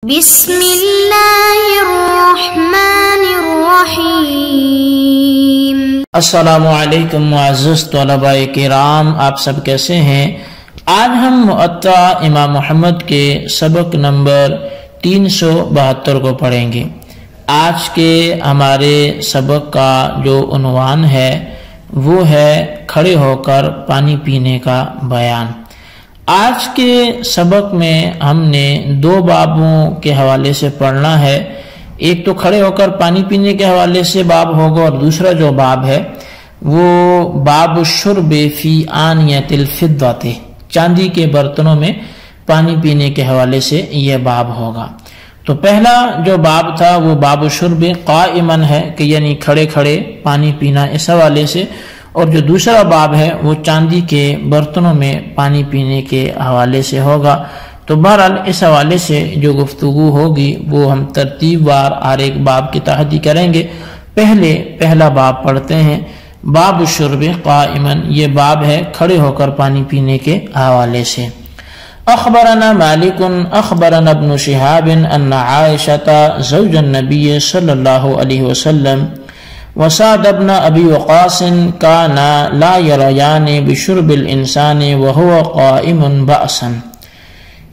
بسم اللہ الرحمن الرحیم۔ السلام علیکم معزز طلباء کرام، آپ سب کیسے ہیں؟ آج ہم مؤطا امام محمد کے سبق نمبر 372 کو پڑھیں گے۔ آج کے ہمارے سبق کا جو عنوان ہے وہ ہے کھڑے ہو کر پانی پینے کا بیان۔ آج کے سبق میں ہم نے دو بابوں کے حوالے سے پڑھنا ہے۔ ایک تو کھڑے ہو کر پانی پینے کے حوالے سے باب ہوگا، اور دوسرا جو باب ہے وہ باب الشرب فی آنیۃ الفضۃ، چاندی کے برتنوں میں پانی پینے کے حوالے سے یہ باب ہوگا۔ تو پہلا جو باب تھا وہ باب الشرب قائمن ہے کہ یعنی کھڑے کھڑے پانی پینا، اس حوالے سے، اور جو دوسرا باب ہے وہ چاندی کے برتنوں میں پانی پینے کے حوالے سے ہوگا۔ تو بہرحال اس حوالے سے جو گفتگو ہوگی وہ ہم ترتیب وار ہر ایک باب کی تحت کریں گے۔ پہلا باب پڑھتے ہیں، باب الشرب قائمن، یہ باب ہے کھڑے ہو کر پانی پینے کے حوالے سے۔ اخبرنا مالک اخبرنا ابن شہاب ان عائشہ زوج النبی صلی اللہ علیہ وسلم وسعد بن ابی وقاص کانا لا یریان بشرب الانسان وهو قائم بأسا۔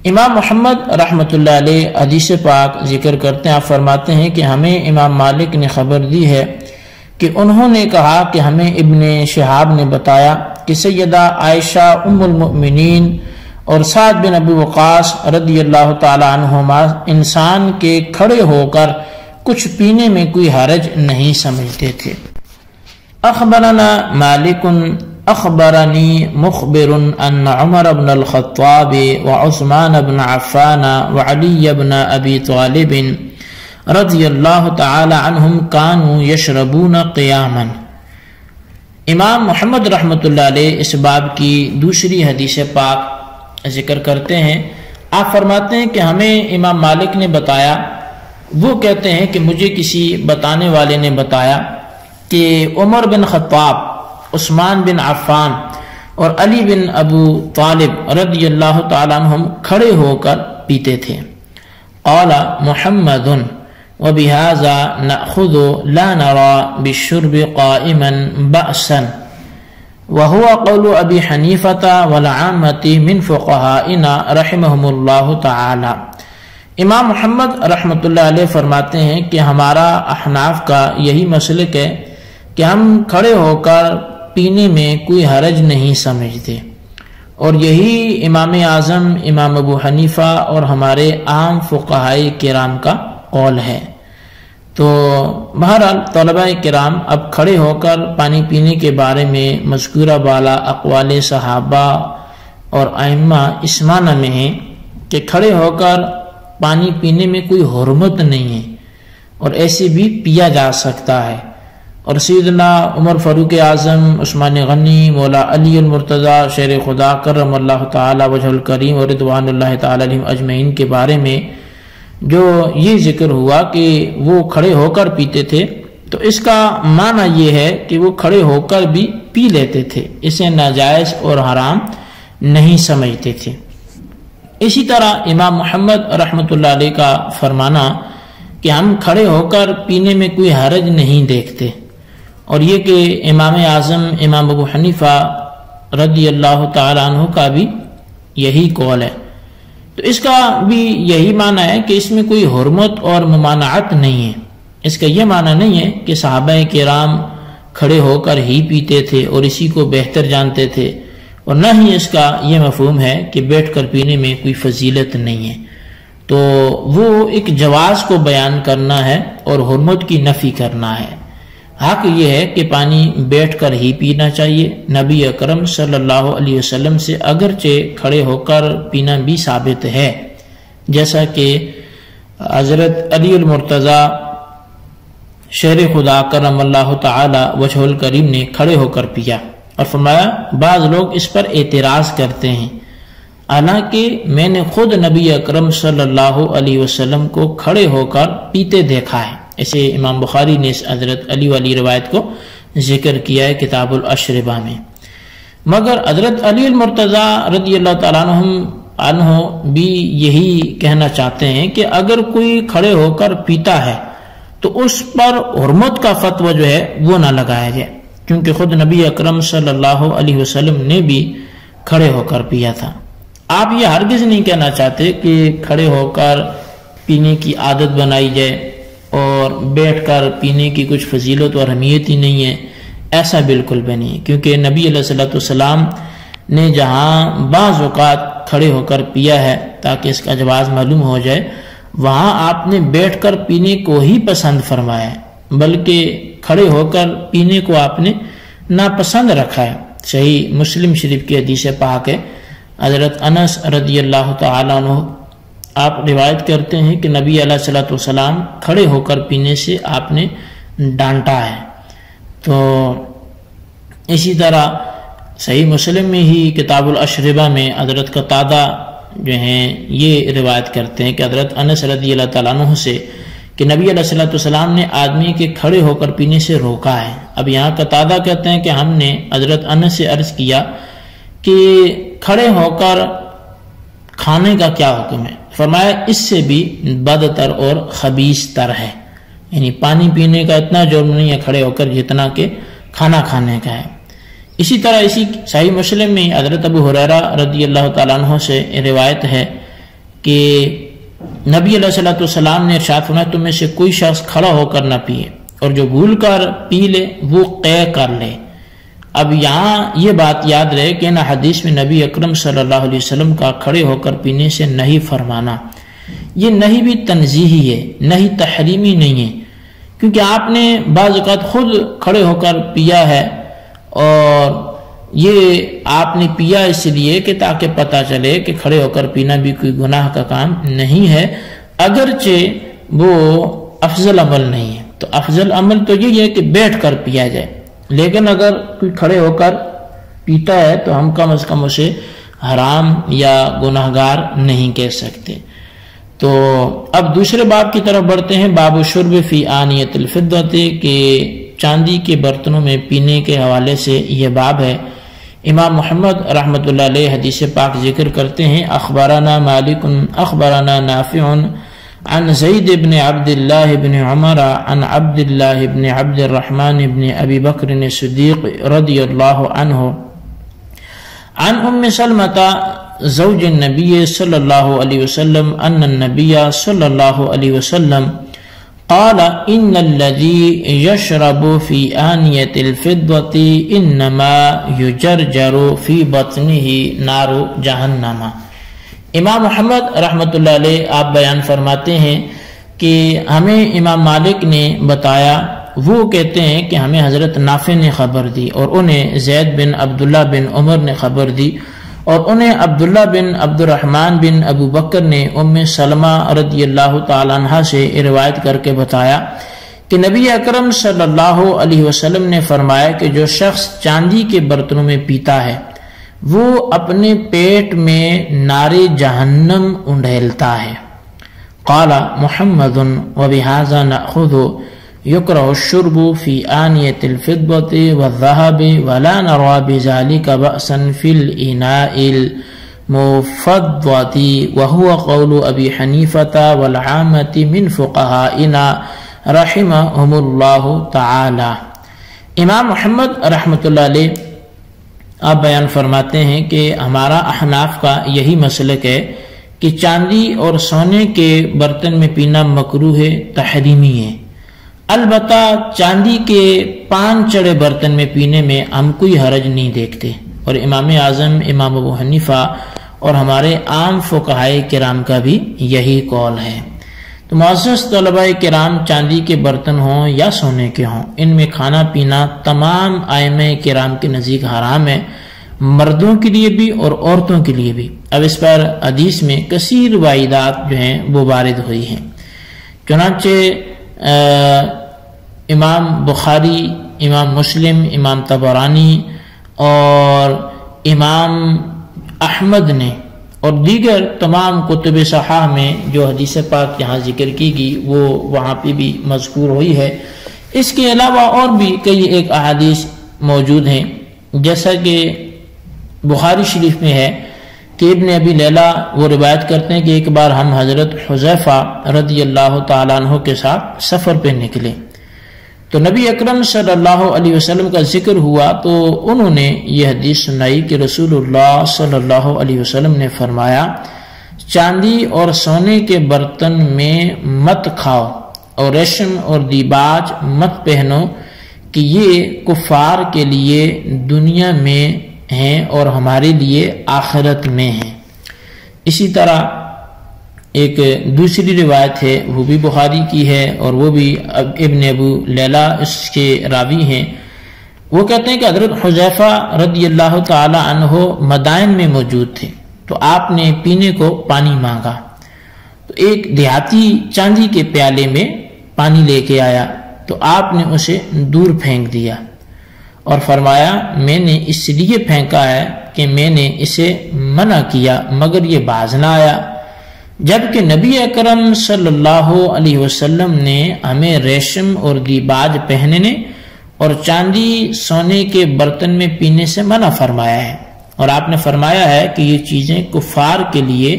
امام محمد رحمۃ اللہ علیہ حدیث پاک ذکر کرتے ہیں، آپ فرماتے ہیں کہ ہمیں امام مالک نے خبر دی ہے کہ انہوں نے کہا کہ ہمیں ابن شہاب نے بتایا کہ سیدہ عائشہ ام المؤمنین اور سعد بن ابی وقاص رضی اللہ تعالی عنہما انسان کے کھڑے ہو کر کچھ پینے میں کوئی حرج نہیں سمجھتے تھے۔ اخبرنا مالک اخبرنی مخبر ان عمر بن الخطاب وعثمان بن عفان وعلی بن ابی طالب رضی اللہ تعالی عنہم کانوا یشربون قیاما۔ امام محمد رحمۃ اللہ علیہ اس باب کی دوسری حدیث پاک ذکر کرتے ہیں، آپ فرماتے ہیں کہ ہمیں امام مالک نے بتایا، وہ کہتے ہیں کہ مجھے کسی بتانے والے نے بتایا کہ عمر بن خطاب، عثمان بن عفان اور علی بن ابو طالب رضی اللہ تعالیٰ عنہم کھڑے ہو کر پیتے تھے۔ قال محمد وبهذا نأخذ لا نرى بالشرب قائما بأسا وهو قول ابی حنیفة والعامة من فقهائنا رحمهم اللہ تعالی۔ امام محمد رحمۃ اللہ علیہ فرماتے ہیں کہ ہمارا احناف کا یہی مسلک ہے کہ ہم کھڑے ہو کر پینے میں کوئی حرج نہیں سمجھتے، اور یہی امام اعظم امام ابو حنیفہ اور ہمارے عام فقہاء کرام کا قول ہے۔ تو بہرحال طلباء کرام، اب کھڑے ہو کر پانی پینے کے بارے میں مذکورہ بالا اقوال صحابہ اور ائمہ اس معنی میں ہیں کہ کھڑے ہو کر پانی پینے میں کوئی حرمت نہیں ہے، اور ایسے بھی پیا جا سکتا ہے۔ اور سیدنا عمر فاروق اعظم، عثمان غنی، مولا علی المرتضی شیر خدا کرم اللہ تعالی وجہ الکریم اور رضوان اللہ تعالی علیہم اجمعین کے بارے میں جو یہ ذکر ہوا کہ وہ کھڑے ہو کر پیتے تھے، تو اس کا معنی یہ ہے کہ وہ کھڑے ہو کر بھی پی لیتے تھے، اسے ناجائز اور حرام نہیں سمجھتے تھے۔ اسی طرح امام محمد رحمۃ اللہ علیہ کا فرمانا کہ ہم کھڑے ہو کر پینے میں کوئی حرج نہیں دیکھتے، اور یہ کہ امام اعظم امام ابو حنیفہ رضی اللہ تعالی عنہ کا بھی یہی قول ہے۔ تو اس کا بھی یہی معنی ہے کہ اس میں کوئی حرمت اور ممانعت نہیں ہے۔ اس کا یہ معنی نہیں ہے کہ صحابہ کرام کھڑے ہو کر ہی پیتے تھے اور اسی کو بہتر جانتے تھے، اور نہ ہی اس کا یہ مفہوم ہے کہ بیٹھ کر پینے میں کوئی فضیلت نہیں ہے۔ تو وہ ایک جواز کو بیان کرنا ہے اور حرمت کی نفی کرنا ہے۔ حق یہ ہے کہ پانی بیٹھ کر ہی پینا چاہیے۔ نبی اکرم صلی اللہ علیہ وسلم سے اگرچہ کھڑے ہو کر پینا بھی ثابت ہے، جیسا کہ حضرت علی المرتضی شیر خدا کرم اللہ تعالی وجہ الکریم نے کھڑے ہو کر پیا، اور فرمایا بعض لوگ اس پر اعتراض کرتے ہیں، حالانکہ میں نے خود نبی اکرم صلی اللہ علیہ وسلم کو کھڑے ہو کر پیتے دیکھا ہے۔ ایسے امام بخاری نے اس حضرت علی والی روایت کو ذکر کیا ہے کتاب الاشربہ میں۔ مگر حضرت علی المرتضی رضی اللہ تعالیٰ عنہم عنہ بھی یہی کہنا چاہتے ہیں کہ اگر کوئی کھڑے ہو کر پیتا ہے تو اس پر حرمت کا فتویٰ جو ہے وہ نہ لگایا جائے، کیونکہ خود نبی اکرم صلی اللہ علیہ وسلم نے بھی کھڑے ہو کر پیا تھا۔ آپ یہ ہرگز نہیں کہنا چاہتے کہ کھڑے ہو کر پینے کی عادت بنائی جائے اور بیٹھ کر پینے کی کچھ فضیلت اور اہمیت ہی نہیں ہے، ایسا بالکل بھی نہیں، کیونکہ نبی علیہ السلام نے جہاں بعض اوقات کھڑے ہو کر پیا ہے تاکہ اس کا جواز معلوم ہو جائے، وہاں آپ نے بیٹھ کر پینے کو ہی پسند فرمایا ہے، بلکہ کھڑے ہو کر پینے کو آپ نے ناپسند رکھا ہے۔ صحیح مسلم شریف کی حدیث پاک ہے، حضرت انس رضی اللہ تعالیٰ عنہ آپ روایت کرتے ہیں کہ نبی علیہ الصلوۃ والسلام کھڑے ہو کر پینے سے آپ نے ڈانٹا ہے۔ تو اسی طرح صحیح مسلم میں ہی کتاب الاشربہ میں حضرت قتادہ جو ہیں یہ روایت کرتے ہیں کہ حضرت انس رضی اللہ تعالیٰ عنہ سے کہ نبی علیہ الصلوۃ والسلام نے آدمی کے کھڑے ہو کر پینے سے روکا ہے۔ اب یہاں قتادہ کہتے ہیں کہ ہم نے حضرت انس سے عرض کیا کہ کھڑے ہو کر کھانے کا کیا حکم ہے؟ فرمایا اس سے بھی بدتر اور خبیث تر ہے، یعنی پانی پینے کا اتنا جرم نہیں ہے کھڑے ہو کر جتنا کہ کھانا کھانے کا ہے۔ اسی طرح اسی صحیح مسلم میں حضرت ابو ہریرہ رضی اللہ تعالیٰ عنہ سے روایت ہے کہ نبی علیہ الصلوۃ والسلام نے ارشاد فرمایا تم میں سے کوئی شخص کھڑا ہو کر نہ پیے، اور جو بھول کر پی لے وہ قے کر لے۔ اب یہاں یہ بات یاد رہے کہ نہ حدیث میں نبی اکرم صلی اللہ علیہ وسلم کا کھڑے ہو کر پینے سے نہیں فرمانا، یہ نہیں بھی تنزیہی ہے، نہیں تحریمی نہیں ہے، کیونکہ آپ نے بعض اوقات خود کھڑے ہو کر پیا ہے، اور یہ آپ نے پیا اس لیے کہ تاکہ پتہ چلے کہ کھڑے ہو کر پینا بھی کوئی گناہ کا کام نہیں ہے، اگرچہ وہ افضل عمل نہیں ہے۔ تو افضل عمل تو یہ ہے کہ بیٹھ کر پیا جائے، لیکن اگر کوئی کھڑے ہو کر پیتا ہے تو ہم کم از کم اسے حرام یا گناہگار نہیں کہہ سکتے۔ تو اب دوسرے باب کی طرف بڑھتے ہیں، باب الشرب فی آنیۃ الفضۃ، کہ چاندی کے برتنوں میں پینے کے حوالے سے یہ باب ہے۔ امام محمد رحمۃ اللہ علیہ حدیث پاک ذکر کرتے ہیں، اخبرنا مالک اخبرنا نافع عن زید بن عبد اللہ بن عمر عن عبد اللہ بن عبد الرحمن بن ابی بکر صدیق رضی اللہ عنہ عن ام سلمۃ زوج النبی صلی اللہ علیہ وسلم ان النبی صلی اللہ علیہ وسلم قال ان الذي يشرب في آنية الفضة انما يجرجر في بطنه نار جہنم۔ امام محمد رحمۃ اللہ علیہ آپ بیان فرماتے ہیں کہ ہمیں امام مالک نے بتایا، وہ کہتے ہیں کہ ہمیں حضرت نافع نے خبر دی، اور انہیں زید بن عبداللہ بن عمر نے خبر دی، اور انہیں عبداللہ بن عبد الرحمن بن ابو بکر نے ام سلمہ رضی اللہ تعالیٰ عنہ سے روایت کر کے بتایا کہ نبی اکرم صلی اللہ علیہ وسلم نے فرمایا کہ جو شخص چاندی کے برتنوں میں پیتا ہے وہ اپنے پیٹ میں نار جہنم انڈھیلتا ہے۔ قال محمد وبہذا نأخذ یکرہ الشرب فی آنیۃ الفضۃ والذہب ولا نرى بذلك بأسا فی الاناء المفضۃ وهو قول ابی حنیفۃ والعامۃ من فقہائنا رحمهم اللہ تعالی۔ امام محمد رحمۃ اللہ علیہ آپ بیان فرماتے ہیں کہ ہمارا احناف کا یہی مسلک ہے کہ چاندی اور سونے کے برتن میں پینا مکروہ ہے، تحریمی ہے۔ البتہ چاندی کے پان چڑھے برتن میں پینے میں ہم کوئی حرج نہیں دیکھتے، اور امام اعظم امام ابو حنیفہ اور ہمارے عام فقہائے کرام کا بھی یہی قول ہے۔ تو معزز طلباء کرام، چاندی کے برتن ہوں یا سونے کے ہوں، ان میں کھانا پینا تمام ائمہ کرام کے نزدیک حرام ہے، مردوں کے لیے بھی اور عورتوں کے لیے بھی۔ اب اس پر حدیث میں کثیر واردات جو ہیں وہ وارد ہوئی ہیں، چنانچہ امام بخاری، امام مسلم، امام طبرانی اور امام احمد نے اور دیگر تمام کتب صحاح میں جو حدیث پاک یہاں ذکر کی گئی وہ وہاں پہ بھی مذکور ہوئی ہے۔ اس کے علاوہ اور بھی کئی ایک احادیث موجود ہیں، جیسا کہ بخاری شریف میں ہے کہ ابن ابی لیلہ وہ روایت کرتے ہیں کہ ایک بار ہم حضرت حذیفہ رضی اللہ تعالیٰ عنہ کے ساتھ سفر پہ نکلے تو نبی اکرم صلی اللہ علیہ وسلم کا ذکر ہوا تو انہوں نے یہ حدیث سنائی کہ رسول اللہ صلی اللہ علیہ وسلم نے فرمایا چاندی اور سونے کے برتن میں مت کھاؤ اور ریشم اور دیباج مت پہنو کہ یہ کفار کے لیے دنیا میں ہیں اور ہمارے لیے آخرت میں ہیں۔ اسی طرح ایک دوسری روایت ہے، وہ بھی بخاری کی ہے اور وہ بھی ابن ابو لیلہ اس کے راوی ہیں۔ وہ کہتے ہیں کہ حضرت حذیفہ رضی اللہ تعالی عنہ مدائن میں موجود تھے تو آپ نے پینے کو پانی مانگا تو ایک دیہاتی چاندی کے پیالے میں پانی لے کے آیا تو آپ نے اسے دور پھینک دیا اور فرمایا میں نے اس لیے پھینکا ہے کہ میں نے اسے منع کیا مگر یہ باز نہ آیا، جبکہ نبی اکرم صلی اللہ علیہ وسلم نے ہمیں ریشم اور دیباج پہننے اور چاندی سونے کے برتن میں پینے سے منع فرمایا ہے، اور آپ نے فرمایا ہے کہ یہ چیزیں کفار کے لیے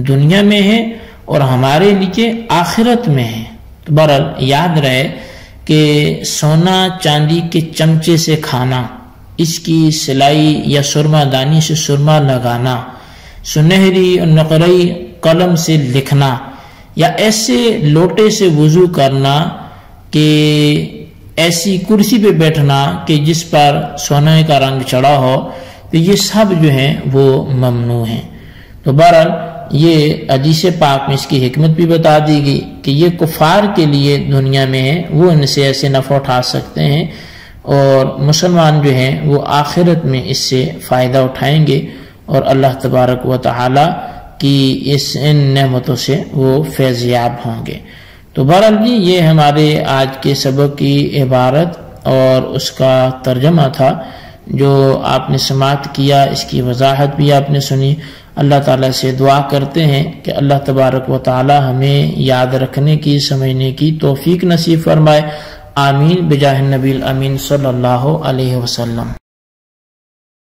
دنیا میں ہیں اور ہمارے لیے آخرت میں ہیں۔ تو بہرحال یاد رہے کہ سونا چاندی کے چمچے سے کھانا، اس کی سلائی یا سرما دانی سے سرما لگانا، سنہری اور نقرئی قلم سے لکھنا یا ایسے لوٹے سے وضو کرنا کہ ایسی کرسی پہ بیٹھنا کہ جس پر سونے کا رنگ چڑھا ہو، تو یہ سب جو ہیں وہ ممنوع ہیں۔ تو بہرحال یہ حدیث پاک میں اس کی حکمت بھی بتا دی گئی کہ یہ کفار کے لیے دنیا میں ہے، وہ ان سے ایسے نفع اٹھا سکتے ہیں اور مسلمان جو ہیں وہ آخرت میں اس سے فائدہ اٹھائیں گے اور اللہ تبارک و تعالی کی ان نعمتوں سے وہ فیض یاب ہوں گے۔ تو بہرحال جی یہ ہمارے آج کے سبق کی عبارت اور اس کا ترجمہ تھا جو آپ نے سماعت کیا، اس کی وضاحت بھی آپ نے سنی۔ اللہ تعالیٰ سے دعا کرتے ہیں کہ اللہ تبارک و تعالی ہمیں یاد رکھنے کی، سمجھنے کی توفیق نصیب فرمائے۔ آمین بجاہ النبی الامین صلی اللہ علیہ وسلم۔